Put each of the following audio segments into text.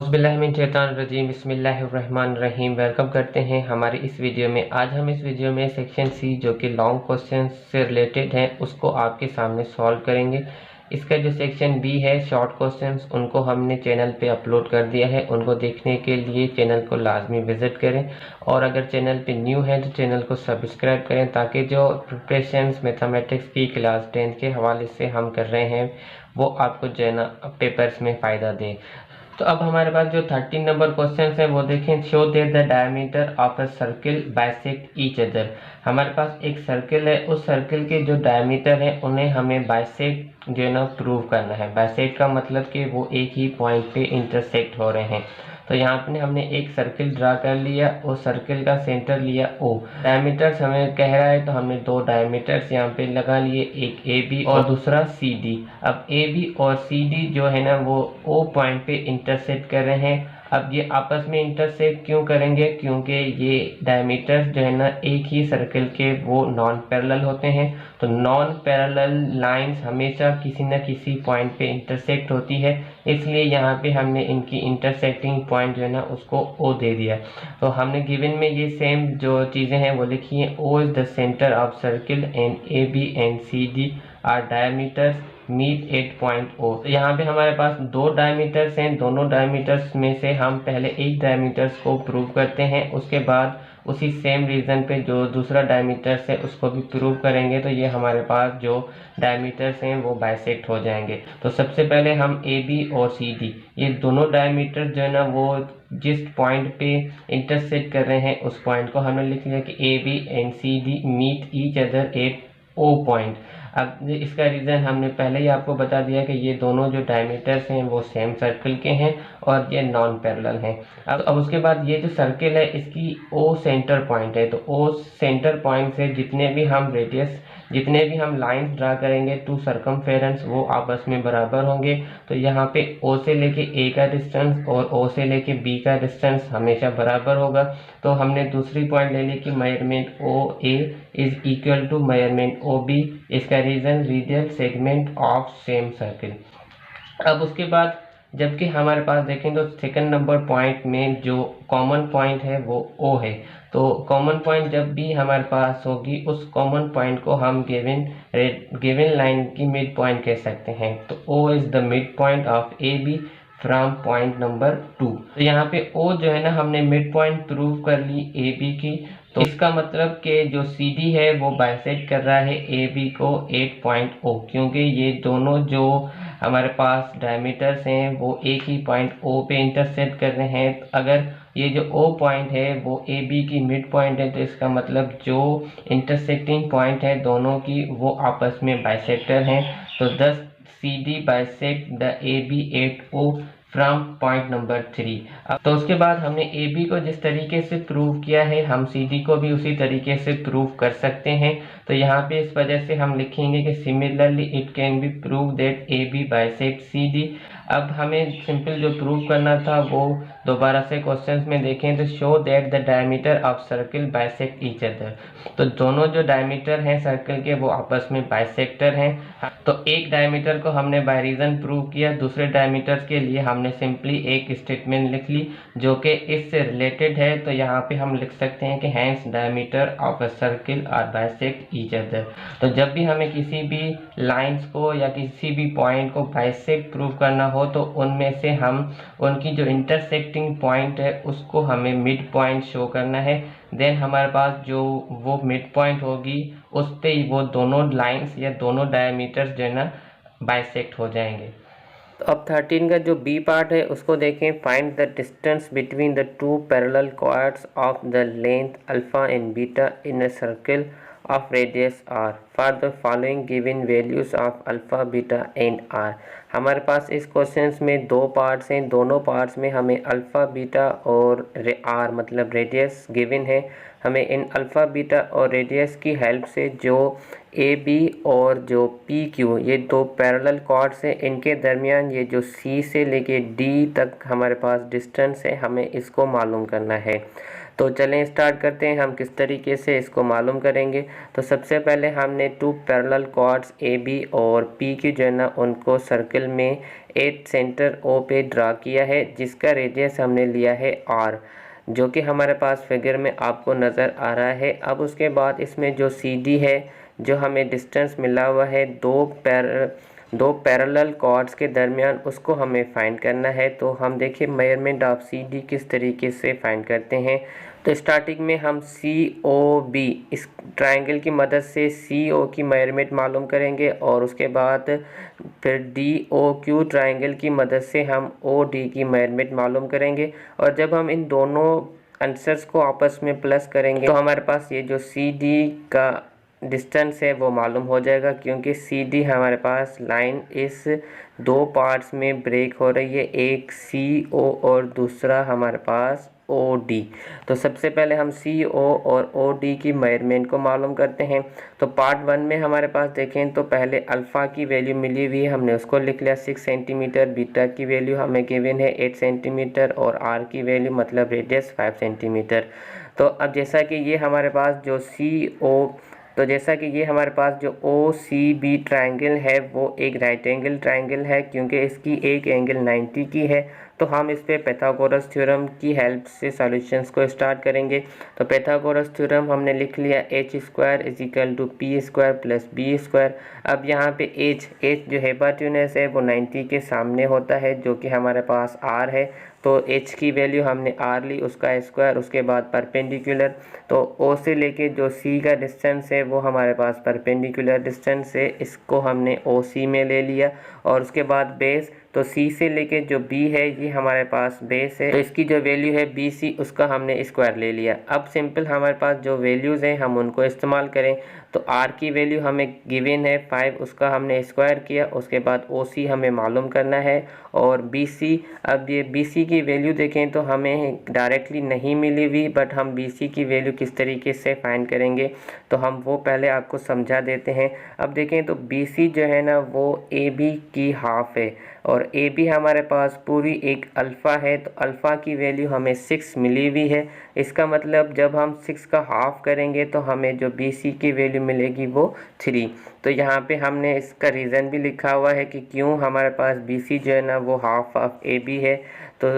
बिस्मिल्लाहिर्रहमानिर्रहीम बिस्मिल्लाहिर्रहमानिर्रहीम। वेलकम करते हैं हमारी इस वीडियो में। आज हम इस वीडियो में सेक्शन सी जो कि लॉन्ग क्वेश्चन से रिलेटेड है उसको आपके सामने सॉल्व करेंगे। इसका जो सेक्शन बी है शॉर्ट क्वेश्चंस, उनको हमने चैनल पे अपलोड कर दिया है। उनको देखने के लिए चैनल को लाजमी विज़िट करें और अगर चैनल पे न्यू है तो चैनल को सब्सक्राइब करें ताकि जो प्रिपरेशंस मैथमेटिक्स की क्लास 10 के हवाले से हम कर रहे हैं वो आपको जो है ना पेपर्स में फ़ायदा दे। तो अब हमारे पास जो 13 नंबर क्वेश्चन है वो देखें। Show that the diameter of a circle bisect each other. हमारे पास एक सर्किल है, उस सर्किल के जो डायमीटर है उन्हें हमें बाइसेक्ट जो है ना प्रूव करना है। बाइसेक्ट का मतलब कि वो एक ही पॉइंट पे इंटरसेक्ट हो रहे हैं। तो यहाँ पे हमने एक सर्किल ड्रा कर लिया और सर्किल का सेंटर लिया ओ। डायमीटर्स हमें कह रहा है तो हमने दो डायमीटर्स यहाँ पे लगा लिए, एक ए बी और दूसरा सी डी। अब ए बी और सी डी जो है ना वो ओ पॉइंट पे इंटरसेक्ट कर रहे हैं। अब ये आपस में इंटरसेक्ट क्यों करेंगे? क्योंकि ये डायमीटर्स जो है ना एक ही सर्किल के वो नॉन पैरेलल होते हैं। तो नॉन पैरेलल लाइंस हमेशा किसी न किसी पॉइंट पे इंटरसेक्ट होती है, इसलिए यहाँ पे हमने इनकी इंटरसेक्टिंग पॉइंट जो है ना उसको ओ दे दिया। तो हमने गिवन में ये सेम जो चीज़ें हैं वो लिखी हैं। O is the centre of circle and A B and C D are diameters meet at point O. तो यहाँ पे हमारे पास दो डायमीटर्स हैं, दोनों डायमीटर्स में से हम पहले एक डायमीटर्स को प्रूव करते हैं, उसके बाद उसी सेम रीजन पे जो दूसरा डायमीटर्स है उसको भी प्रूव करेंगे। तो ये हमारे पास जो डायमीटर्स हैं वो बाइसेक्ट हो जाएंगे। तो सबसे पहले हम ए बी और सी डी ये दोनों डायमीटर जो है ना वो जिस पॉइंट पे इंटरसेक्ट कर रहे हैं उस पॉइंट को हमने लिख लिया कि A B and C D meet each other at O point. अब इसका रीज़न हमने पहले ही आपको बता दिया कि ये दोनों जो डायमीटर्स हैं वो सेम सर्कल के हैं और ये नॉन पैरेलल हैं। अब उसके बाद ये जो सर्किल है इसकी ओ सेंटर पॉइंट है। तो ओ सेंटर पॉइंट से जितने भी हम लाइंस ड्रा करेंगे टू सर्कमफेरेंस वो आपस में बराबर होंगे। तो यहाँ पे ओ से लेके ए का डिस्टेंस और ओ से लेके बी का डिस्टेंस हमेशा बराबर होगा। तो हमने दूसरी पॉइंट ले ली कि measurement O A is equal to measurement O B. इसका reason radial segment of same circle. अब उसके बाद जबकि हमारे पास देखें तो सेकंड नंबर पॉइंट में जो कॉमन पॉइंट है वो ओ है। तो कॉमन पॉइंट जब भी हमारे पास होगी उस कॉमन पॉइंट को हम गिवन लाइन की मिड पॉइंट कह सकते हैं। तो O is the mid point of A B from point number 2। तो यहाँ पे ओ जो है ना हमने मिड पॉइंट प्रूव कर ली ए बी की। तो इसका मतलब कि जो सी डी है वो बाइसेक्ट कर रहा है ए बी को 8 पॉइंट ओ, क्योंकि ये दोनों जो हमारे पास डायमीटर्स हैं वो एक ही पॉइंट ओ पे इंटरसेक्ट कर रहे हैं। तो अगर ये जो ओ पॉइंट है वो ए बी की मिड पॉइंट है तो इसका मतलब जो इंटरसेक्टिंग पॉइंट है दोनों की वो आपस में बाइसेक्टर हैं। तो 10 C D bisect the A B at O from point number 3। अब तो उसके बाद हमने ए बी को जिस तरीके से प्रूव किया है हम सी डी को भी उसी तरीके से प्रूव कर सकते हैं। तो यहाँ पे इस वजह से हम लिखेंगे कि similarly it can be prove that A B bisect C D. अब हमें सिंपल जो प्रूव करना था वो दोबारा से क्वेश्चंस में देखें तो show that the diameter of circle bisect each other. तो दोनों जो डायमीटर हैं सर्किल के वो आपस में बाइसेक्टर हैं। तो एक डायमीटर को हमने बाय रीजन प्रूव किया, दूसरे डायमीटर के लिए हमने सिंपली एक स्टेटमेंट लिख ली जो कि इससे रिलेटेड है। तो यहाँ पे हम लिख सकते हैं कि hence diameter of a circle are bisect each other. तो जब भी हमें किसी भी लाइंस को या किसी भी पॉइंट को बाइसेक्ट प्रूव करना हो तो उनमें से हम उनकी जो इंटरसेक्टिंग पॉइंट है उसको हमें मिड पॉइंट शो करना है। देन हमारे पास जो वो मिड पॉइंट होगी उस पे वो दोनों लाइंस या दोनों डायमीटर्स जो है ना बाइसेक्ट हो जाएंगे। तो अब 13 का जो बी पार्ट है उसको देखें। Find the distance between the two parallel chords of the length alpha and beta in a circle of radius r for the following given values of alpha beta and r। हमारे पास इस question में दो parts हैं, दोनों parts में हमें alpha beta और are मतलब रेडियस गिवन है। हमें इन अल्फ़ा बीटा और रेडियस की हेल्प से जो ए बी और जो पी क्यू ये दो पैरेलल कॉर्ड्स हैं इनके दरमियान ये जो सी से लेके डी तक हमारे पास डिस्टेंस है हमें इसको मालूम करना है। तो चलें स्टार्ट करते हैं हम किस तरीके से इसको मालूम करेंगे। तो सबसे पहले हमने two parallel chords A B और पी की जो है ना उनको सर्कल में 8 सेंटर ओ पे ड्रा किया है, जिसका रेडियस हमने लिया है आर, जो कि हमारे पास फिगर में आपको नज़र आ रहा है। अब उसके बाद इसमें जो सी डी है, जो हमें डिस्टेंस मिला हुआ है दो पैरेलल कॉर्ड्स के दरमियान, उसको हमें फाइंड करना है। तो हम देखिए मेजरमेंट ऑफ सी डी किस तरीके से फाइंड करते हैं। तो स्टार्टिंग में हम सी ओ बी इस ट्रायंगल की मदद से सी ओ की मेजरमेंट मालूम करेंगे और उसके बाद फिर डी ओ क्यू ट्रायंगल की मदद से हम ओ डी की मेजरमेंट मालूम करेंगे। और जब हम इन दोनों आंसर्स को आपस में प्लस करेंगे तो हमारे पास ये जो सी डी का डिस्टेंस है वो मालूम हो जाएगा, क्योंकि सी डी हमारे पास लाइन इस दो पार्ट्स में ब्रेक हो रही है, एक सी ओ और दूसरा हमारे पास ओ डी। तो सबसे पहले हम सी ओ और ओ डी की मेजरमेंट को मालूम करते हैं। तो पार्ट 1 में हमारे पास देखें तो पहले अल्फ़ा की वैल्यू मिली हुई है, हमने उसको लिख लिया 6 सेंटीमीटर, बीटा की वैल्यू हमें गिवन है 8 सेंटीमीटर और आर की वैल्यू मतलब रेडियस 5 सेंटीमीटर। तो अब जैसा कि ये हमारे पास जो ओ सी बी ट्रायंगल है वो एक राइट एंगल ट्रायंगल है, क्योंकि इसकी एक एंगल 90 की है। तो हम इस पे पाइथागोरस थ्योरम की हेल्प से सॉल्यूशंस को स्टार्ट करेंगे। तो पाइथागोरस थ्योरम हमने लिख लिया h square is equal to P square plus B square. अब यहाँ पे h जो हेपाट्यूनस है वो 90 के सामने होता है, जो कि हमारे पास r है। तो h की वैल्यू हमने r ली, उसका स्क्वायर, उसके बाद परपेंडिकुलर। तो o से लेके जो c का डिस्टेंस है वो हमारे पास परपेंडिकुलर डिस्टेंस है, इसको हमने OC में ले लिया। और उसके बाद बेस, तो C से लेके जो B है ये हमारे पास बेस है, तो इसकी जो वैल्यू है BC उसका हमने स्क्वायर ले लिया। अब सिंपल हमारे पास जो वैल्यूज़ हैं हम उनको इस्तेमाल करें। तो R की वैल्यू हमें गिवन है 5, उसका हमने स्क्वायर किया। उसके बाद OC हमें मालूम करना है और BC, अब ये BC की वैल्यू देखें तो हमें डायरेक्टली नहीं मिली हुई, बट हम BC की वैल्यू किस तरीके से फाइंड करेंगे तो हम वो पहले आपको समझा देते हैं। अब देखें तो BC जो है ना वो AB की हाफ है और AB हमारे पास पूरी एक अल्फ़ा है। तो अल्फ़ा की वैल्यू हमें 6 मिली हुई है। इसका मतलब जब हम 6 का हाफ करेंगे तो हमें जो BC की वैल्यू मिलेगी वो 3। तो यहाँ पे हमने इसका रीज़न भी लिखा हुआ है कि क्यों हमारे पास BC जो है ना वो हाफ ऑफ AB है। तो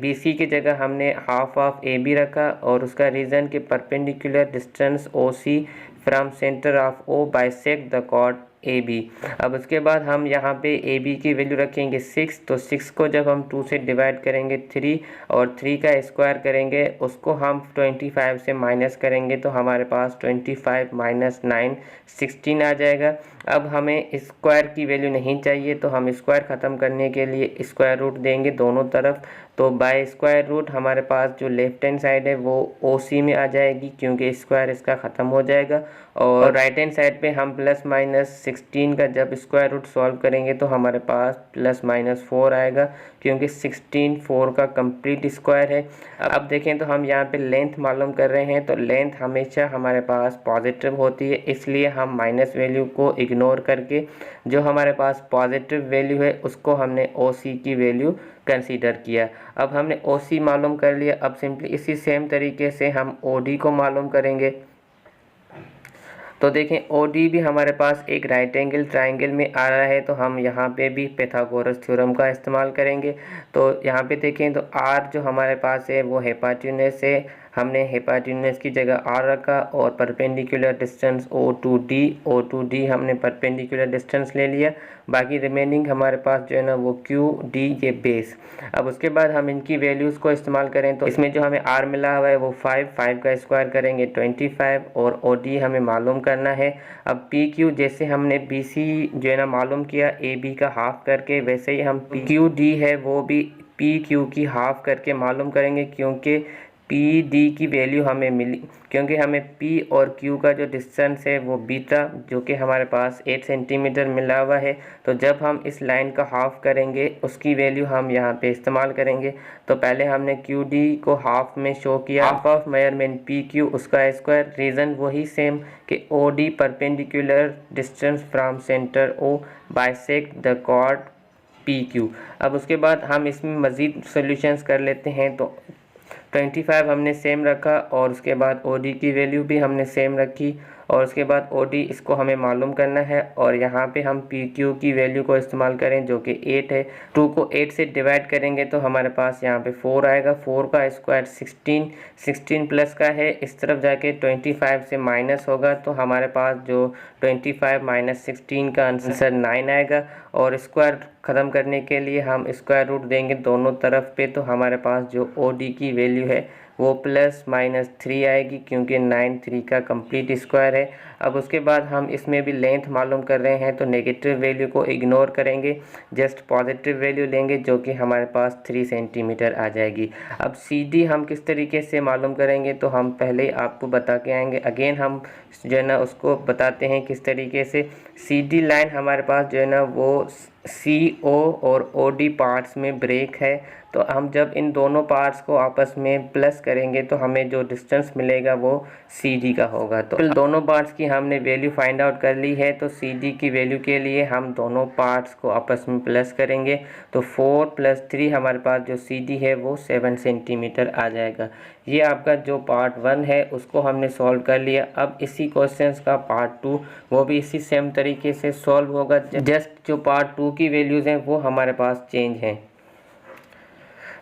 BC की जगह हमने हाफ ऑफ AB रखा और उसका रीज़न कि perpendicular distance OC from centre of O bisect the chord AB। अब उसके बाद हम यहाँ पे AB की वैल्यू रखेंगे 6। तो 6 को जब हम 2 से डिवाइड करेंगे 3 और 3 का स्क्वायर करेंगे, उसको हम 25 से माइनस करेंगे तो हमारे पास 25 माइनस 9 16 आ जाएगा। अब हमें स्क्वायर की वैल्यू नहीं चाहिए, तो हम स्क्वायर ख़त्म करने के लिए स्क्वायर रूट देंगे दोनों तरफ। तो बाय स्क्वायर रूट हमारे पास जो लेफ्ट हैंड साइड है वो OC में आ जाएगी, क्योंकि स्क्वायर इसका ख़त्म हो जाएगा। और राइट हैंड साइड पे हम प्लस माइनस 16 का जब स्क्वायर रूट सॉल्व करेंगे तो हमारे पास प्लस माइनस 4 आएगा, क्योंकि 16 4 का कंप्लीट स्क्वायर है। अब देखें तो हम यहाँ पे लेंथ मालूम कर रहे हैं, तो लेंथ हमेशा हमारे पास पॉजिटिव होती है, इसलिए हम माइनस वैल्यू को इग्नोर करके जो हमारे पास पॉजिटिव वैल्यू है उसको हमने OC की वैल्यू कंसीडर किया। अब हमने OC मालूम कर लिया। अब सिंपली इसी सेम तरीके से हम OD को मालूम करेंगे। तो देखें OD भी हमारे पास एक राइट एंगल ट्रायंगल में आ रहा है, तो हम यहाँ पे भी पाइथागोरस थ्योरम का इस्तेमाल करेंगे। तो यहाँ पे देखें तो R जो हमारे पास है वो हेपाट्यूनस है, हमने हेपाट्यूनस की जगह R रखा और परपेंडिकुलर डिस्टेंस O2D हमने परपेंडिकुलर डिस्टेंस ले लिया। बाकी रिमेनिंग हमारे पास जो है ना वो QD ये बेस। अब उसके बाद हम इनकी वैल्यूज़ को इस्तेमाल करें तो इसमें जो हमें R मिला हुआ है वो 5 का स्क्वायर करेंगे 25 और OD हमें मालूम करना है। अब PQ जैसे हमने BC जो है ना मालूम किया AB का हाफ करके, वैसे ही हम QD है वो भी PQ की हाफ करके मालूम करेंगे, क्योंकि PD की वैल्यू हमें मिली, क्योंकि हमें P और Q का जो डिस्टेंस है वो बीटा जो कि हमारे पास 8 सेंटीमीटर मिला हुआ है। तो जब हम इस लाइन का हाफ करेंगे उसकी वैल्यू हम यहाँ पे इस्तेमाल करेंगे। तो पहले हमने QD को हाफ में शो किया, हाफ ऑफ मेजरमेंट PQ उसका स्क्वायर, रीज़न वही सेम कि OD perpendicular distance from centre O bisect the chord PQ। अब उसके बाद हम इसमें मज़ीद सॉल्यूशंस कर लेते हैं। 25 हमने सेम रखा और उसके बाद OD की वैल्यू भी हमने सेम रखी और उसके बाद OD इसको हमें मालूम करना है और यहाँ पे हम PQ की वैल्यू को इस्तेमाल करें जो कि 8 है। 2 को 8 से डिवाइड करेंगे तो हमारे पास यहाँ पे 4 आएगा। 4 का स्क्वायर 16 प्लस का है, इस तरफ जाके 25 से माइनस होगा तो हमारे पास जो 25 माइनस 16 का आंसर 9 आएगा। और स्क्वायर ख़त्म करने के लिए हम स्क्वायर रूट देंगे दोनों तरफ पे, तो हमारे पास जो OD की वैल्यू है वो प्लस माइनस 3 आएगी क्योंकि 9 3 का कंप्लीट स्क्वायर है। अब उसके बाद हम इसमें भी लेंथ मालूम कर रहे हैं तो नेगेटिव वैल्यू को इग्नोर करेंगे, जस्ट पॉजिटिव वैल्यू लेंगे जो कि हमारे पास 3 सेंटीमीटर आ जाएगी। अब CD हम किस तरीके से मालूम करेंगे तो हम पहले आपको बता के आएंगे, अगेन हम जो है ना उसको बताते हैं किस तरीके से। CD लाइन हमारे पास जो है ना वो CO और OD पार्ट्स में ब्रेक है, तो हम जब इन दोनों पार्ट्स को आपस में प्लस करेंगे तो हमें जो डिस्टेंस मिलेगा वो CD का होगा। तो दोनों पार्ट्स की हमने वैल्यू फाइंड आउट कर ली है, तो CD की वैल्यू के लिए हम दोनों पार्ट्स को आपस में प्लस करेंगे तो 4 + 3 हमारे पास जो CD है वो 7 सेंटीमीटर आ जाएगा। ये आपका जो पार्ट 1 है उसको हमने सॉल्व कर लिया। अब इसी क्वेश्चंस का पार्ट 2 वो भी इसी सेम तरीके से सॉल्व होगा, जस्ट जो पार्ट 2 की वैल्यूज़ हैं वो हमारे पास चेंज हैं।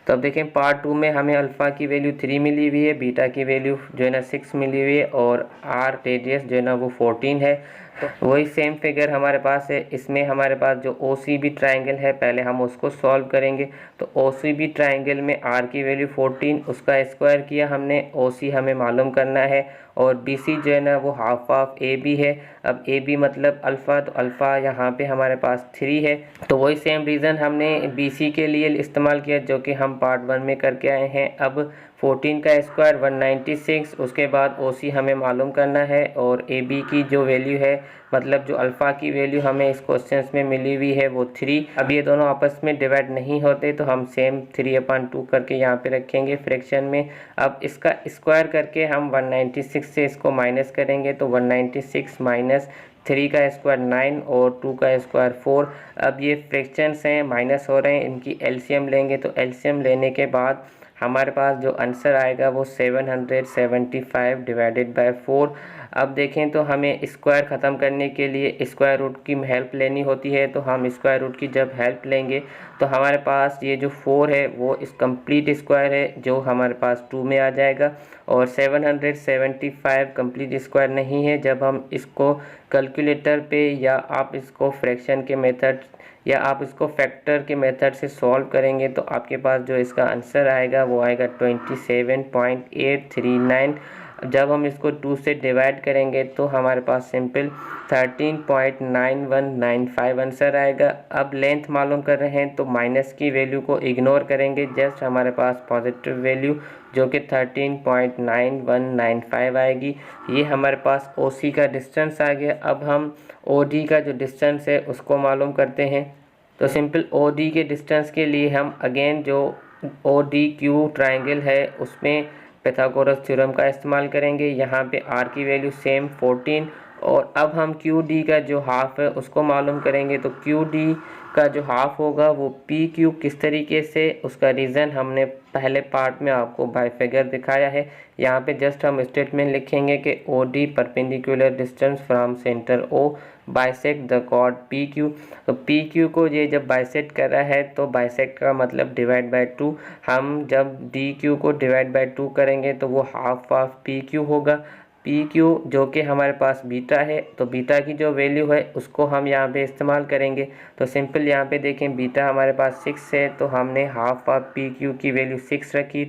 तो अब देखें पार्ट 2 में हमें अल्फ़ा की वैल्यू 3 मिली हुई है, बीटा की वैल्यू जो है ना 6 मिली हुई है और R रेडियस जो है ना वो 14 है। तो वही सेम फिगर हमारे पास है। इसमें हमारे पास जो OCB ट्रायंगल है पहले हम उसको सॉल्व करेंगे। तो OCB ट्रायंगल में R की वैल्यू 14, उसका स्क्वायर किया हमने, OC हमें मालूम करना है और BC जो है ना वो हाफ ऑफ AB है। अब AB मतलब अल्फ़ा, तो अल्फ़ा यहाँ पे हमारे पास 3 है। तो वही सेम रीज़न हमने BC के लिए इस्तेमाल किया जो कि हम पार्ट 1 में करके आए हैं। अब 14 का स्क्वायर 196, उसके बाद OC हमें मालूम करना है और AB की जो वैल्यू है मतलब जो अल्फ़ा की वैल्यू हमें इस क्वेश्चन में मिली हुई है वो 3। अब ये दोनों आपस में डिवाइड नहीं होते तो हम सेम 3/2 करके यहाँ पे रखेंगे फ्रैक्शन में। अब इसका स्क्वायर करके हम 196 से इसको माइनस करेंगे तो 196 माइनस 3 का स्क्वायर 9 और 2 का स्क्वायर 4। अब ये फ्रैक्शंस हैं, माइनस हो रहे हैं, इनकी LCM लेंगे तो LCM लेने के बाद हमारे पास जो आंसर आएगा वो 775 डिवाइडेड बाय 4। अब देखें तो हमें स्क्वायर ख़त्म करने के लिए स्क्वायर रूट की हेल्प लेनी होती है, तो हम स्क्वायर रूट की जब हेल्प लेंगे तो हमारे पास ये जो 4 है वो इस कंप्लीट स्क्वायर है जो हमारे पास 2 में आ जाएगा और 775 कंप्लीट स्क्वायर नहीं है। जब हम इसको कैलकुलेटर पे या आप इसको फ्रैक्शन के मेथड या आप इसको फैक्टर के मेथड से सॉल्व करेंगे तो आपके पास जो इसका आंसर आएगा वो आएगा 27.839। जब हम इसको 2 से डिवाइड करेंगे तो हमारे पास सिंपल 13.9195 आंसर आएगा। अब लेंथ मालूम कर रहे हैं तो माइनस की वैल्यू को इग्नोर करेंगे, जस्ट हमारे पास पॉजिटिव वैल्यू जो कि 13.9195 आएगी। ये हमारे पास OC का डिस्टेंस आ गया। अब हम OD का जो डिस्टेंस है उसको मालूम करते हैं। तो सिंपल OD के डिस्टेंस के लिए हम अगेन जो ODQ ट्रायंगल है उसमें पाइथागोरस थ्योरम का इस्तेमाल करेंगे। यहाँ पे R की वैल्यू सेम 14 और अब हम QD का जो हाफ है उसको मालूम करेंगे। तो QD का जो हाफ होगा वो PQ किस तरीके से, उसका रीज़न हमने पहले पार्ट में आपको बाय फिगर दिखाया है। यहाँ पे जस्ट हम स्टेटमेंट लिखेंगे कि OD perpendicular distance from centre O bisect the chord PQ। तो PQ को ये जब बाइसेक्ट कर रहा है तो बाइसेक्ट का मतलब डिवाइड बाय 2। हम जब DQ को डिवाइड बाय 2 करेंगे तो वो हाफ ऑफ PQ होगा। PQ जो कि हमारे पास बीटा है, तो बीटा की जो वैल्यू है उसको हम यहाँ पे इस्तेमाल करेंगे। तो सिंपल यहाँ पे देखें बीटा हमारे पास 6 है तो हमने हाफ ऑफ PQ की वैल्यू 6 रखी,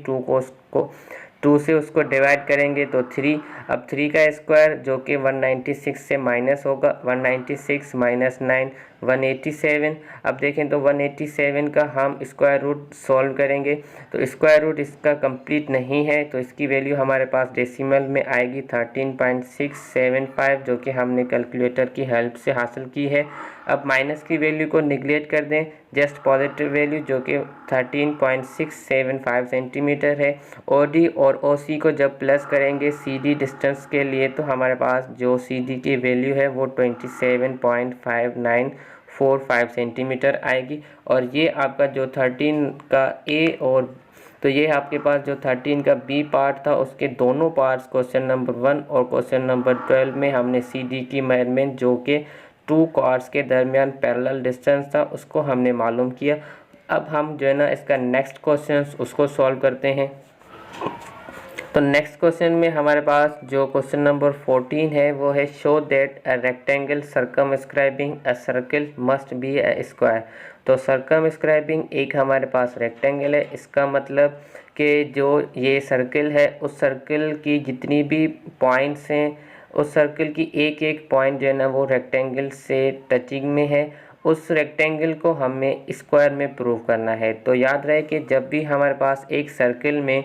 2 से उसको डिवाइड करेंगे तो 3। अब 3 का स्क्वायर जो कि 196 से माइनस होगा, 196 माइनस 9 187। अब देखें तो 187 का हम स्क्वायर रूट सॉल्व करेंगे तो स्क्वायर रूट इसका कंप्लीट नहीं है तो इसकी वैल्यू हमारे पास डेसिमल में आएगी 13.675 जो कि हमने कैलकुलेटर की हेल्प से हासिल की है। अब माइनस की वैल्यू को निगलेक्ट कर दें, जस्ट पॉजिटिव वैल्यू जो कि 13.675 सेंटीमीटर है। OD और OC को जब प्लस करेंगे CD डिस्टेंस के लिए तो हमारे पास जो CD की वैल्यू है वो 27.5945 सेंटीमीटर आएगी। और ये आपका जो 13 का A और तो ये आपके पास जो 13 का बी पार्ट था उसके दोनों पार्ट्स क्वेश्चन नंबर 1 और क्वेश्चन नंबर 12 में हमने सी डी की मेजरमेंट जो कि 2 कॉर्ड्स के दरमियान पैरेलल डिस्टेंस था उसको हमने मालूम किया। अब हम जो है ना इसका नेक्स्ट क्वेश्चन उसको सॉल्व करते हैं। तो नेक्स्ट क्वेश्चन में हमारे पास जो क्वेश्चन नंबर 14 है वो है show that a rectangle circumscribing a circle must be a square. तो सर्कमस्क्राइबिंग एक हमारे पास रेक्टेंगल है, इसका मतलब कि जो ये सर्कल है उस सर्कल की जितनी भी पॉइंट्स हैं उस सर्कल की एक एक पॉइंट जो है ना वो रेक्टेंगल से टचिंग में है, उस रेक्टेंगल को हमें स्क्वायर में प्रूव करना है। तो याद रहे कि जब भी हमारे पास एक सर्कल में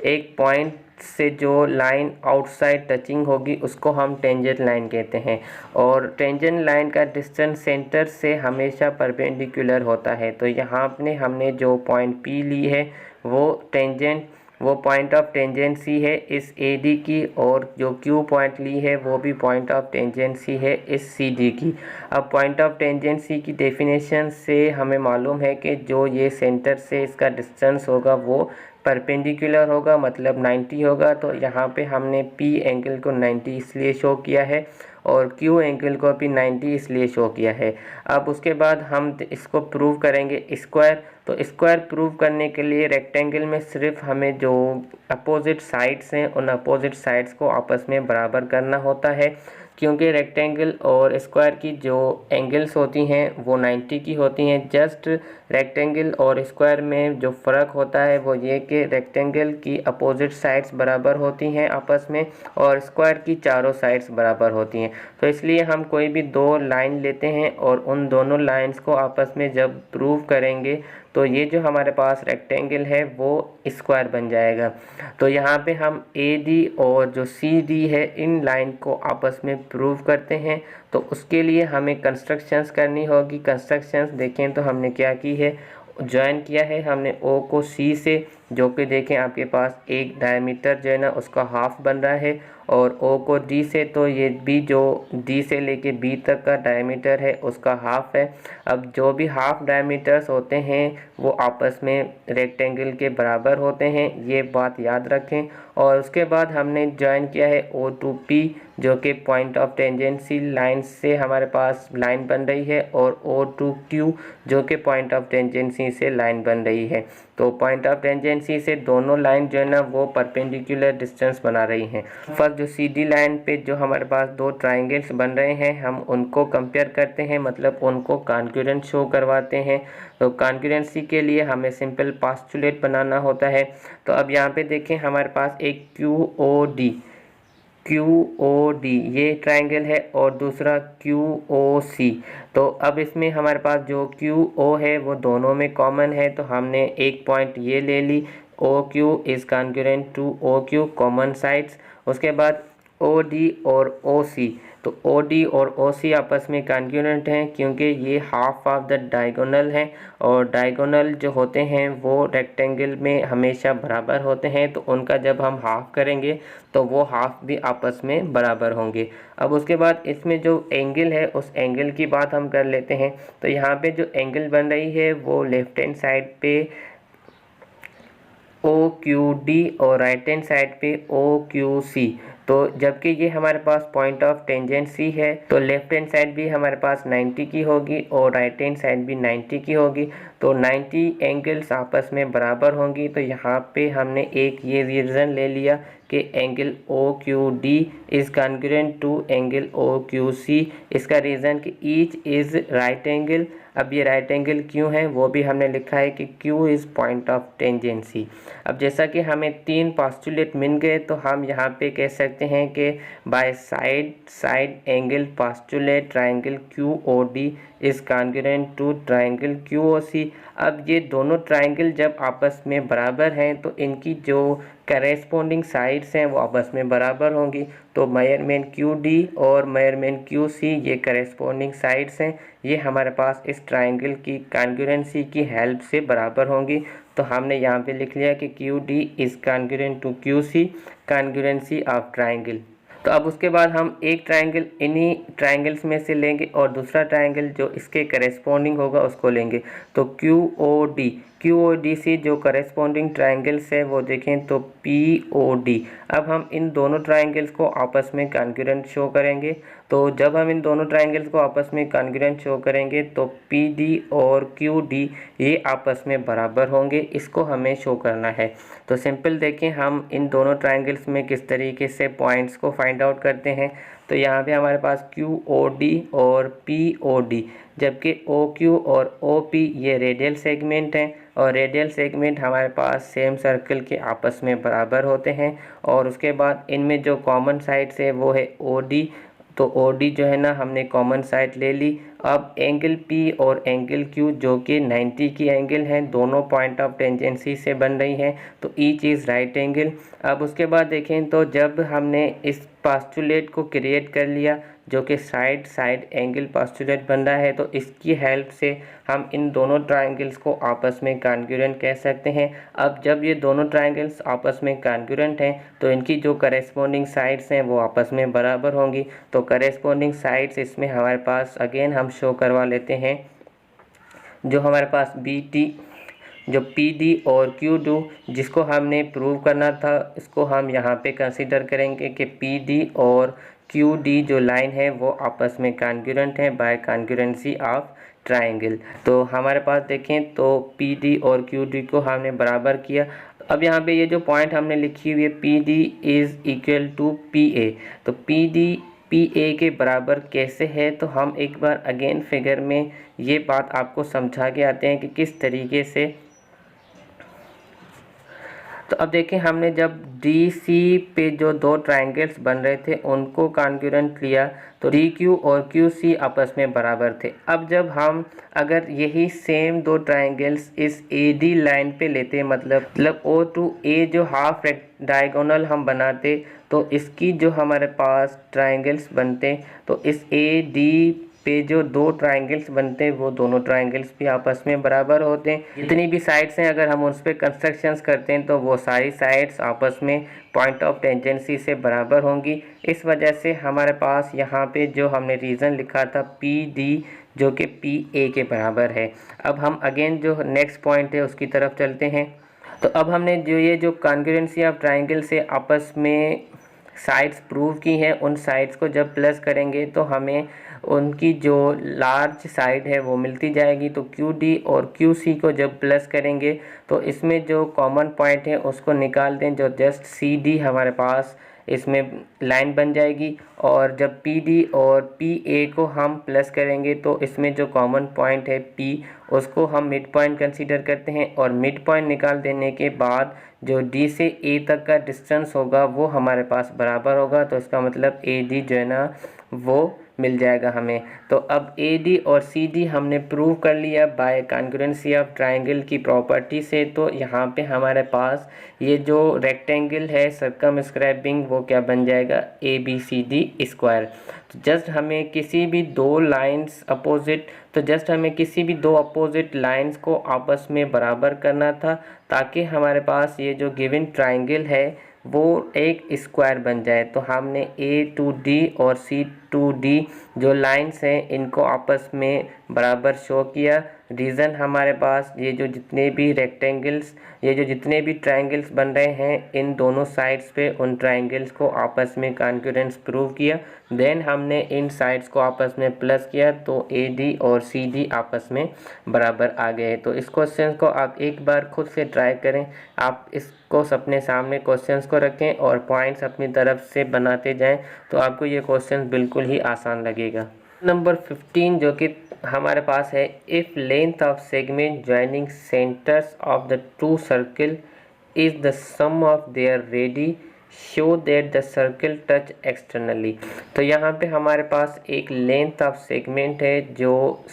एक पॉइंट से जो लाइन आउटसाइड टचिंग होगी उसको हम टेंजेंट लाइन कहते हैं, और टेंजेंट लाइन का डिस्टेंस सेंटर से हमेशा परपेंडिकुलर होता है। तो यहाँ अपने हमने जो पॉइंट P ली है वो पॉइंट ऑफ टेंजेंसी है इस AD की, और जो Q पॉइंट ली है वो भी पॉइंट ऑफ टेंजेंसी है इस CD की। अब पॉइंट ऑफ टेंजेंसी की डेफिनेशन से हमें मालूम है कि जो ये सेंटर से इसका डिस्टेंस होगा वो परपेंडिकुलर होगा, मतलब 90 होगा। तो यहाँ पे हमने P एंगल को 90 इसलिए शो किया है और Q एंगल को भी 90 इसलिए शो किया है। अब उसके बाद हम इसको प्रूव करेंगे स्क्वायर। तो स्क्वायर प्रूव करने के लिए रेक्टेंगल में सिर्फ हमें जो अपोजिट साइड्स हैं उन अपोजिट साइड्स को आपस में बराबर करना होता है, क्योंकि रेक्टेंगल और स्क्वायर की जो एंगल्स होती हैं वो 90 की होती हैं। जस्ट रेक्टेंगल और स्क्वायर में जो फ़र्क होता है वो ये कि रेक्टेंगल की अपोजिट साइड्स बराबर होती हैं आपस में और स्क्वायर की चारों साइड्स बराबर होती हैं। तो इसलिए हम कोई भी दो लाइन लेते हैं और उन दोनों लाइंस को आपस में जब प्रूव करेंगे तो ये जो हमारे पास रेक्टेंगल है वो स्क्वायर बन जाएगा। तो यहाँ पे हम AD और जो CD है इन लाइन को आपस में प्रूव करते हैं। तो उसके लिए हमें कंस्ट्रक्शंस करनी होगी। कंस्ट्रक्शंस देखें तो हमने क्या की है, ज्वाइन किया है हमने O को C से, जो कि देखें आपके पास एक डायमीटर जो है ना उसका हाफ बन रहा है, और O को D से, तो ये भी जो D से लेके B तक का डायमीटर है उसका हाफ है। अब जो भी हाफ डायमीटर्स होते हैं वो आपस में रेक्टेंगल के बराबर होते हैं, ये बात याद रखें। और उसके बाद हमने ज्वाइन किया है O to P, जो कि पॉइंट ऑफ टेंजेंसी लाइन से हमारे पास लाइन बन रही है, और O to Q जो कि पॉइंट ऑफ टेंजेंसी से लाइन बन रही है। तो पॉइंट ऑफ टेंजेंसी से दोनों लाइन जो है ना वो परपेंडिकुलर डिस्टेंस बना रही हैं। फर्स्ट जो CD लाइन पे जो हमारे पास दो ट्राइंगल्स बन रहे हैं हम उनको कंपेयर करते हैं, मतलब उनको कॉन्ग्रुएंट शो करवाते हैं। तो कॉन्ग्रुएंसी के लिए हमें सिंपल पोस्टुलेट बनाना होता है। तो अब यहाँ पे देखें हमारे पास एक QOD ये ट्रायंगल है और दूसरा QOC। तो अब इसमें हमारे पास जो QO है वो दोनों में कॉमन है, तो हमने एक पॉइंट ये ले ली, OQ is congruent to OQ common sides. उसके बाद OD और OC, तो OD और OC आपस में कॉन्ग्रुएंट हैं क्योंकि ये हाफ ऑफ द डायगोनल हैं, और डायगोनल जो होते हैं वो रेक्टेंगल में हमेशा बराबर होते हैं। तो उनका जब हम हाफ करेंगे तो वो हाफ भी आपस में बराबर होंगे। अब उसके बाद इसमें जो एंगल है उस एंगल की बात हम कर लेते हैं। तो यहाँ पे जो एंगल बन रही है वो लेफ्ट हैंड साइड पे OQD और राइट हैंड साइड पे OQC। तो जबकि ये हमारे पास पॉइंट ऑफ टेंजेंसी है तो लेफ्ट हैंड साइड भी हमारे पास 90 की होगी और राइट हैंड साइड भी 90 की होगी। तो 90 एंगल्स आपस में बराबर होंगी। तो यहाँ पे हमने एक ये रीज़न ले लिया कि angle OQD is congruent to angle OQC। इसका रीज़न कि ईच इज़ राइट एंगल। अब ये राइट एंगल क्यों है वो भी हमने लिखा है कि Q is point of tangency. अब जैसा कि हमें तीन पोस्टुलेट मिल गए तो हम यहाँ पे कह सकते हैं कि by side angle postulate triangle QOD is congruent to triangle QOC। अब ये दोनों ट्रायंगल जब आपस में बराबर हैं तो इनकी जो करेस्पॉन्डिंग साइड्स हैं वो आपस में बराबर होंगी। तो मेजरमेंट QD और मेजरमेंट QC ये करेस्पॉन्डिंग साइड्स हैं, ये हमारे पास इस ट्रायंगल की कॉन्ग्रुएंसी की हेल्प से बराबर होंगी। तो हमने यहाँ पे लिख लिया कि QD is congruent to QC, congruency of triangle. तो अब उसके बाद हम एक ट्रायंगल इन्हीं ट्रायंगल्स में से लेंगे और दूसरा ट्रायंगल जो इसके करेस्पॉन्डिंग होगा उसको लेंगे। तो क्यू ओ डी से जो करेस्पॉन्डिंग ट्रायंगल्स है वो देखें तो पी ओ डी। अब हम इन दोनों ट्रायंगल्स को आपस में कॉन्ग्रुएंट शो करेंगे। तो जब हम इन दोनों ट्रायंगल्स को आपस में कॉन्ग्रुएंट शो करेंगे तो पी डी और क्यू डी ये आपस में बराबर होंगे, इसको हमें शो करना है। तो सिंपल देखें हम इन दोनों ट्रायंगल्स में किस तरीके से पॉइंट्स को फाइंड आउट करते हैं। तो यहाँ पे हमारे पास क्यू ओ डी और पी ओ डी, जबकि ओ क्यू और ओ पी ये रेडियल सेगमेंट हैं और रेडियल सेगमेंट हमारे पास सेम सर्कल के आपस में बराबर होते हैं। और उसके बाद इनमें जो कॉमन साइड्स है वो है ओ डी। तो ओ डी जो है ना हमने कॉमन साइड ले ली। अब एंगल पी और एंगल क्यू जो कि 90 की एंगल हैं, दोनों पॉइंट ऑफ टेंजेंसी से बन रही हैं, तो ईच इज़ राइट एंगल। अब उसके बाद देखें तो जब हमने इस पास्टुलेट को क्रिएट कर लिया जो कि साइड साइड एंगल पास्टुलेट बन रहा है, तो इसकी हेल्प से हम इन दोनों ट्रायंगल्स को आपस में कॉन्ग्रुएंट कह सकते हैं। अब जब ये दोनों ट्रायंगल्स आपस में कॉन्ग्रुएंट हैं तो इनकी जो करेस्पॉन्डिंग साइड्स हैं वो आपस में बराबर होंगी। तो करेस्पॉन्डिंग साइड्स इसमें हमारे पास अगेन हम शो करवा लेते हैं। जो हमारे पास बी टी, जो पी डी और क्यू डू जिसको हमने प्रूव करना था, इसको हम यहाँ पे कंसीडर करेंगे कि पी डी और क्यू डी जो लाइन है वो आपस में कॉन्ग्रुएंट है बाय कॉन्ग्रुएंसी ऑफ ट्रायंगल। तो हमारे पास देखें तो पी डी और क्यू डी को हमने बराबर किया। अब यहाँ पे ये जो पॉइंट हमने लिखी हुई है P D is equal to P A, तो पी डी पी ए के बराबर कैसे है, तो हम एक बार अगेन फिगर में ये बात आपको समझा के आते हैं कि किस तरीके से। तो अब देखें हमने जब डी सी पे जो दो ट्रायंगल्स बन रहे थे उनको कॉन्ग्रुएंट लिया तो डी क्यू और क्यू सी आपस में बराबर थे। अब जब हम अगर यही सेम दो ट्रायंगल्स इस ए डी लाइन पे लेते, मतलब ओ टू ए जो हाफ डायगोनल हम बनाते, तो इसकी जो हमारे पास ट्रायंगल्स बनते, तो इस ए डी पे जो दो ट्रायंगल्स बनते हैं वो दोनों ट्रायंगल्स भी आपस में बराबर होते हैं। जितनी भी साइड्स हैं अगर हम उस पर कंस्ट्रक्शंस करते हैं तो वो सारी साइड्स आपस में पॉइंट ऑफ टेंजेंसी से बराबर होंगी। इस वजह से हमारे पास यहाँ पे जो हमने रीज़न लिखा था पी डी जो कि पी ए के बराबर है। अब हम अगेन जो नेक्स्ट पॉइंट है उसकी तरफ चलते हैं। तो अब हमने जो कॉन्ग्रुएंसी ऑफ ट्रायंगल से आपस में साइड्स प्रूव की हैं, उन साइड्स को जब प्लस करेंगे तो हमें उनकी जो लार्ज साइड है वो मिलती जाएगी। तो क्यू डी और क्यू सी को जब प्लस करेंगे तो इसमें जो कॉमन पॉइंट है उसको निकाल दें, जो जस्ट सी डी हमारे पास इसमें लाइन बन जाएगी। और जब पी डी और पी ए को हम प्लस करेंगे तो इसमें जो कॉमन पॉइंट है पी उसको हम मिड पॉइंट कंसीडर करते हैं और मिड पॉइंट निकाल देने के बाद जो डी से ए तक का डिस्टेंस होगा वो हमारे पास बराबर होगा। तो इसका मतलब ए डी जो है ना वो मिल जाएगा हमें। तो अब ए डी और सी डी हमने प्रूव कर लिया बाय कॉन्ग्रुएंसी ऑफ ट्रायंगल की प्रॉपर्टी से। तो यहाँ पे हमारे पास ये जो रेक्टेंगल है सर्कमस्क्राइबिंग वो क्या बन जाएगा, A B C D square. तो जस्ट हमें किसी भी दो अपोजिट लाइंस को आपस में बराबर करना था ताकि हमारे पास ये जो गिवन ट्रायंगल है वो एक स्क्वायर बन जाए। तो हमने ए टू डी और सी टू डी जो लाइंस हैं इनको आपस में बराबर शो किया। रीज़न हमारे पास ये जो जितने भी ट्रायंगल्स बन रहे हैं इन दोनों साइड्स पे उन ट्रायंगल्स को आपस में कॉन्ग्रुएंस प्रूव किया। देन हमने इन साइड्स को आपस में प्लस किया तो ए डी और सी डी आपस में बराबर आ गए। तो इस क्वेश्चन को आप एक बार खुद से ट्राई करें, आप इसको अपने सामने क्वेश्चंस को रखें और पॉइंट्स अपनी तरफ से बनाते जाएं तो आपको ये क्वेश्चन बिल्कुल ही आसान लगेगा। नंबर 15 जो कि हमारे पास है, if length of segment joining centres of the two circle is the sum of their radii show that the circle touch externally. तो यहाँ पे हमारे पास एक लेंथ ऑफ सेगमेंट है जो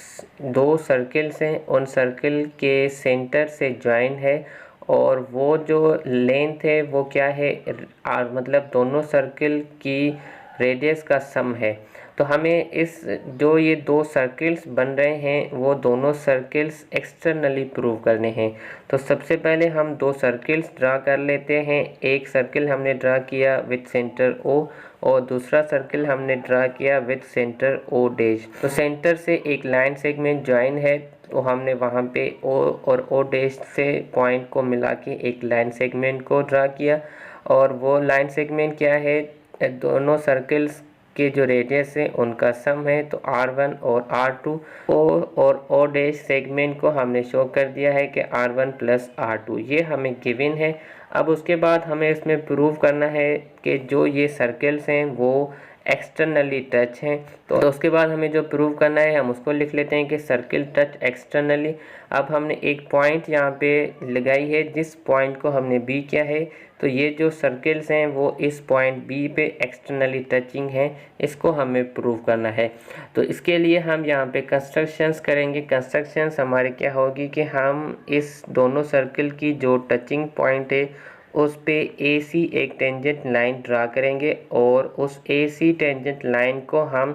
दो सर्किल्स हैं, उन सर्किल के सेंटर से ज्वाइन है और वो जो लेंथ है वो क्या है, मतलब दोनों सर्किल की रेडियस का सम है। तो हमें इस जो ये दो सर्किल्स बन रहे हैं वो दोनों सर्किल्स एक्सटर्नली प्रूव करने हैं। तो सबसे पहले हम दो सर्किल्स ड्रा कर लेते हैं। एक सर्किल हमने ड्रा किया विथ सेंटर O और दूसरा सर्किल हमने ड्रा किया विथ सेंटर O डैश। तो सेंटर से एक लाइन सेगमेंट ज्वाइन है, तो हमने वहाँ पे O और O डैश से पॉइंट को मिला के एक लाइन सेगमेंट को ड्रा किया। और वो लाइन सेगमेंट क्या है, दोनों सर्किल्स के जो रेडियस है उनका सम है। तो R1 और R2 O और O डैश सेगमेंट को हमने शो कर दिया है कि R1 प्लस R2, ये हमें गिवन है। अब उसके बाद हमें इसमें प्रूव करना है कि जो ये सर्कल्स हैं वो एक्सटर्नली टच हैं। तो उसके बाद हमें जो प्रूव करना है हम उसको लिख लेते हैं कि सर्किल टच एक्सटर्नली। अब हमने एक पॉइंट यहाँ पे लगाई है जिस पॉइंट को हमने B किया है, तो ये जो सर्किल्स हैं वो इस पॉइंट B पे एक्सटर्नली टचिंग है, इसको हमें प्रूव करना है। तो इसके लिए हम यहाँ पे कंस्ट्रक्शंस करेंगे। कंस्ट्रक्शंस हमारे क्या होगी कि हम इस दोनों सर्किल की जो टचिंग पॉइंट है उस पे AC एक टेंजेंट लाइन ड्रा करेंगे और उस AC टेंजेंट लाइन को हम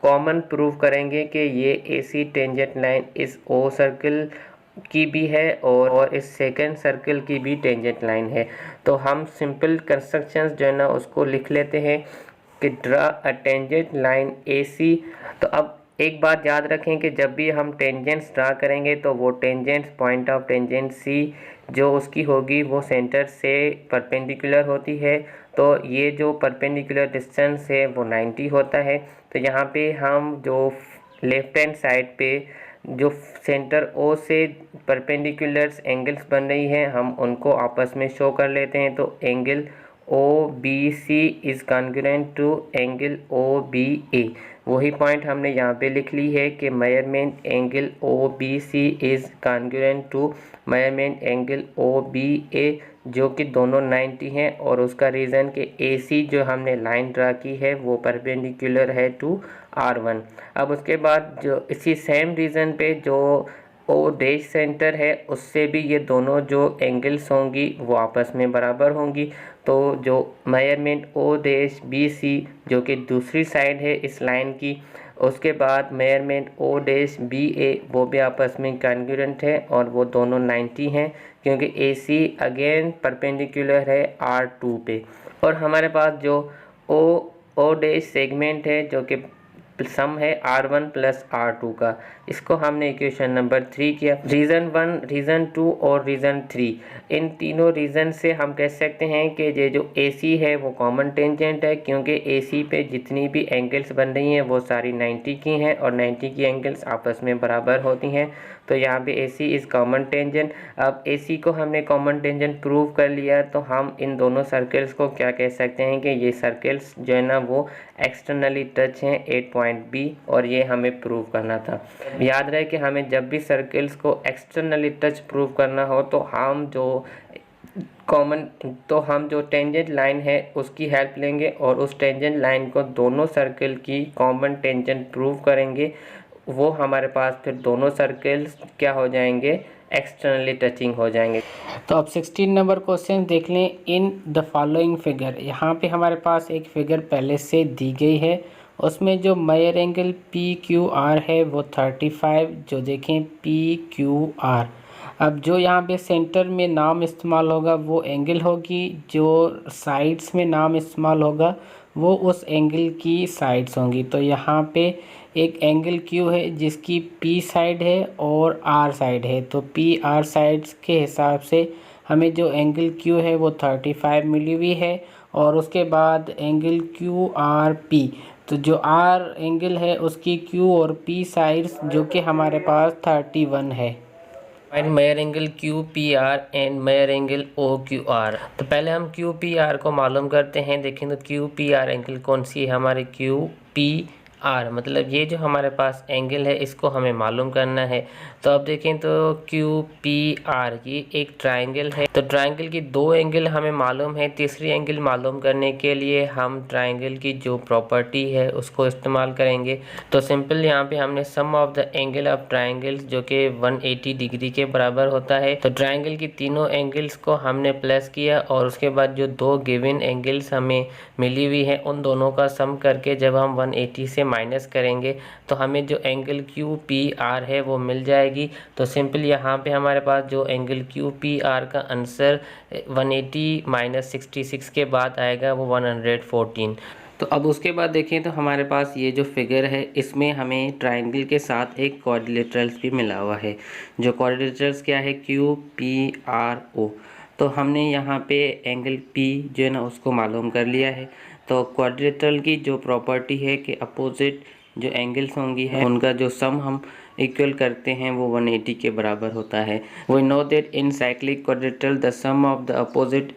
कॉमन प्रूव करेंगे कि ये AC टेंजेंट लाइन इस O सर्किल की भी है और इस सेकंड सर्किल की भी टेंजेंट लाइन है। तो हम सिंपल कंस्ट्रक्शंस जो है ना उसको लिख लेते हैं कि draw a tangent line AC। तो अब एक बात याद रखें कि जब भी हम टेंजेंट्स ड्रा करेंगे तो वो tangents point of tangent C जो उसकी होगी वो सेंटर से परपेंडिकुलर होती है। तो ये जो परपेंडिकुलर डिस्टेंस है वो 90 होता है। तो यहाँ पे हम जो लेफ्ट हैंड साइड पे जो सेंटर O से परपेंडिकुलर्स एंगल्स बन रही हैं हम उनको आपस में शो कर लेते हैं। तो angle OBC is congruent to angle OBA, वही पॉइंट हमने यहाँ पे लिख ली है कि measurement angle OBC is congruent to measurement angle OBA, जो कि दोनों 90 हैं। और उसका रीज़न कि AC जो हमने लाइन ड्रा की है वो परपेंडिकुलर है टू R1। अब उसके बाद जो इसी सेम रीज़न पे जो O डैश सेंटर है उससे भी ये दोनों जो एंगल्स होंगी वो आपस में बराबर होंगी। तो जो मेजरमेंट O डैश BC जो कि दूसरी साइड है इस लाइन की, उसके बाद मेजरमेंट O डैश BA वो भी आपस में कॉन्ग्रुएंट है और वो दोनों 90 हैं क्योंकि AC अगेन परपेंडिकुलर है R2 पे। और हमारे पास जो O डैश सेगमेंट है जो कि सम है R1 प्लस R2 का, इसको हमने इक्वेशन नंबर 3 किया। रीज़न 1, रीज़न 2 और रीज़न 3, इन तीनों रीज़न से हम कह सकते हैं कि ये जो AC है वो कॉमन टेंजेंट है क्योंकि AC पे जितनी भी एंगल्स बन रही हैं वो सारी 90 की हैं और 90 की एंगल्स आपस में बराबर होती हैं। तो यहाँ पे AC इज़ कॉमन टेंजेंट। अब AC को हमने कॉमन टेंजेंट प्रूव कर लिया तो हम इन दोनों सर्कल्स को क्या कह सकते हैं कि ये सर्कल्स जो है ना वो एक्सटर्नली टच हैं 8 पॉइंट B, और ये हमें प्रूव करना था। याद रहे कि हमें जब भी सर्कल्स को एक्सटर्नली टच प्रूव करना हो तो हम जो टेंजेंट लाइन है उसकी हेल्प लेंगे और उस टेंजेंट लाइन को दोनों सर्कल की कॉमन टेंजेंट प्रूव करेंगे। वो हमारे पास फिर दोनों सर्कल्स क्या हो जाएंगे, एक्सटर्नली टचिंग हो जाएंगे। तो अब 16 नंबर क्वेश्चन देख लें। इन द फॉलोइंग फिगर, यहाँ पे हमारे पास एक फिगर पहले से दी गई है, उसमें जो मेजर एंगल PQR है वो 35, जो देखें PQR। अब जो यहाँ पे सेंटर में नाम इस्तेमाल होगा वो एंगल होगी, जो साइड्स में नाम इस्तेमाल होगा वो उस एंगल की साइड्स होंगी। तो यहाँ पे एक एंगल Q है जिसकी P साइड है और R साइड है। तो PR साइड्स के हिसाब से हमें जो एंगल Q है वो 35 मिली हुई है। और उसके बाद एंगल QRP, तो जो R एंगल है उसकी Q और P साइड्स जो कि हमारे पास 31 है। Find measure angle QPR and measure angle OQR। तो पहले हम QPR को मालूम करते हैं। देखें तो QPR एंगल कौन सी है, हमारे QP आर, मतलब ये जो हमारे पास एंगल है इसको हमें मालूम करना है। तो अब देखें तो क्यू पी आर ये एक ट्रायंगल है, तो ट्रायंगल की दो एंगल हमें मालूम है। तीसरी एंगल मालूम करने के लिए हम ट्रायंगल की जो प्रॉपर्टी है उसको इस्तेमाल करेंगे। तो सिंपल यहाँ पे हमने sum of the angle of triangles जो कि 180 डिग्री के बराबर होता है। तो ट्रायंगल की तीनों एंगल्स को हमने प्लस किया और उसके बाद जो दो गिवन एंगल्स हमें मिली हुई है उन दोनों का सम करके जब हम 180 से माइनस करेंगे तो हमें जो एंगल क्यू पी आर है वो मिल जाएगी। तो सिंपल यहाँ पे हमारे पास जो एंगल क्यू पी आर का आंसर 180 माइनस 66 के बाद आएगा वो 114। तो अब उसके बाद देखें तो हमारे पास ये जो फिगर है इसमें हमें ट्रायंगल के साथ एक क्वाड्रिलेटरल्स भी मिला हुआ है। जो क्वाड्रिलेटरल्स क्या है, क्यू पी आर ओ। तो हमने यहाँ पे एंगल P जो है ना उसको मालूम कर लिया है। तो क्वाड्रिलेटरल की जो प्रॉपर्टी है कि अपोजिट जो एंगल्स होंगी है उनका जो सम हम इक्वल करते हैं वो 180 के बराबर होता है। We know that in cyclic quadrilateral the sum of the opposite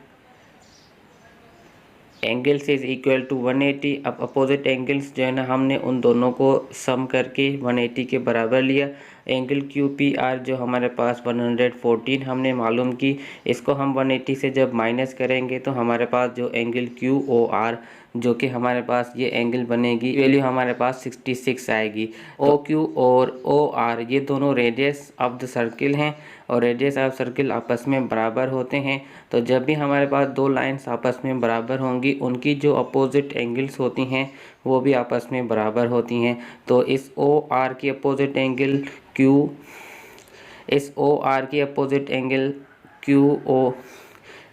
angles is equal to 180। अब अपोजिट एंगल्स जो है ना हमने उन दोनों को सम करके 180 के बराबर लिया। एंगल क्यू पी आर जो हमारे पास 114 हमने मालूम की, इसको हम 180 से जब माइनस करेंगे तो हमारे पास जो एंगल क्यू ओ आर जो कि हमारे पास ये एंगल बनेगी वैल्यू हमारे पास 66 आएगी। ओ क्यू और ओ आर ये दोनों रेडियस ऑफ द सर्किल हैं और रेडियस ऑफ सर्किल आपस में बराबर होते हैं। तो जब भी हमारे पास दो लाइंस आपस में बराबर होंगी उनकी जो अपोजिट एंगल्स होती हैं वो भी आपस में बराबर होती हैं। तो इस ओ आर की अपोजिट एंगल इस ओ आर की अपोजिट एंगल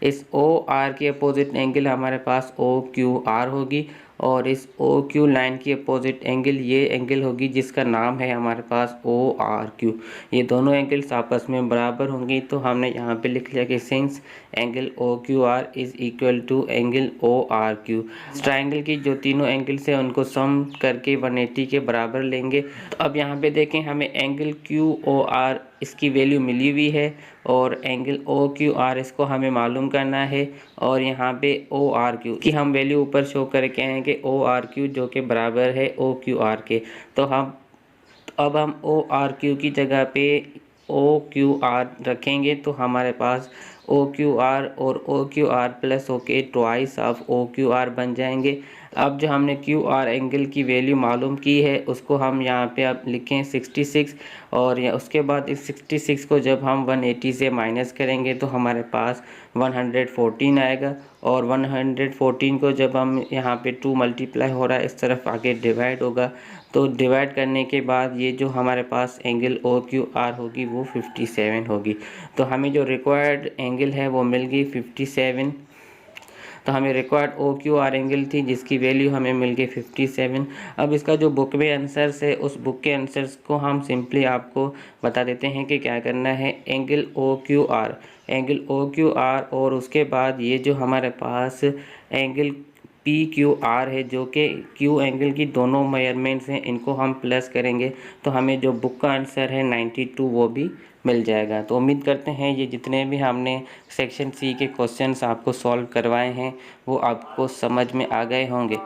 इस ओ आर की अपोजिट एंगल हमारे पास ओ क्यू आर होगी और इस ओ क्यू लाइन की अपोजिट एंगल ये एंगल होगी जिसका नाम है हमारे पास ओ आर क्यू। ये दोनों एंगल्स आपस में बराबर होंगी। तो हमने यहाँ पे लिख लिया कि since angle O Q R is equal to angle O R Q. इस ट्राइंगल की जो तीनों एंगल्स हैं उनको सम करके 180 के बराबर लेंगे। तो अब यहाँ पे देखें हमें एंगल क्यू ओ आर इसकी वैल्यू मिली हुई है और एंगल ओ क्यू आर इसको हमें मालूम करना है और यहाँ पे ओ आर क्यू की हम वैल्यू ऊपर शो करके हैं कि ओ आर क्यू जो कि बराबर है ओ क्यू आर के। तो अब हम ओ आर क्यू की जगह पे ओ क्यू आर रखेंगे तो हमारे पास ओ क्यू आर और ओ क्यू आर प्लस होके twice of O Q R बन जाएंगे। अब जो हमने क्यू आर एंगल की वैल्यू मालूम की है उसको हम यहाँ पे अब लिखें 66 और उसके बाद इस 66 को जब हम 180 से माइनस करेंगे तो हमारे पास 114 आएगा और 114 को जब हम यहाँ पे 2 मल्टीप्लाई हो रहा है इस तरफ आगे डिवाइड होगा तो डिवाइड करने के बाद ये जो हमारे पास एंगल ओ क्यू आर होगी वो 57 होगी। तो हमें जो रिक्वायर्ड एंगल है वो मिल गई 57। तो हमें required O Q R angle थी जिसकी वैल्यू हमें मिल गई 57। अब इसका जो बुक में आंसर्स है उस बुक के आंसर्स को हम सिंपली आपको बता देते हैं कि क्या करना है। एंगल ओ क्यू आर और उसके बाद ये जो हमारे पास एंगल पी क्यू आर है जो कि क्यू एंगल की दोनों मेजरमेंट्स हैं इनको हम प्लस करेंगे तो हमें जो बुक का आंसर है 92 वो भी मिल जाएगा। तो उम्मीद करते हैं ये जितने भी हमने सेक्शन सी के क्वेश्चंस आपको सॉल्व करवाए हैं वो आपको समझ में आ गए होंगे।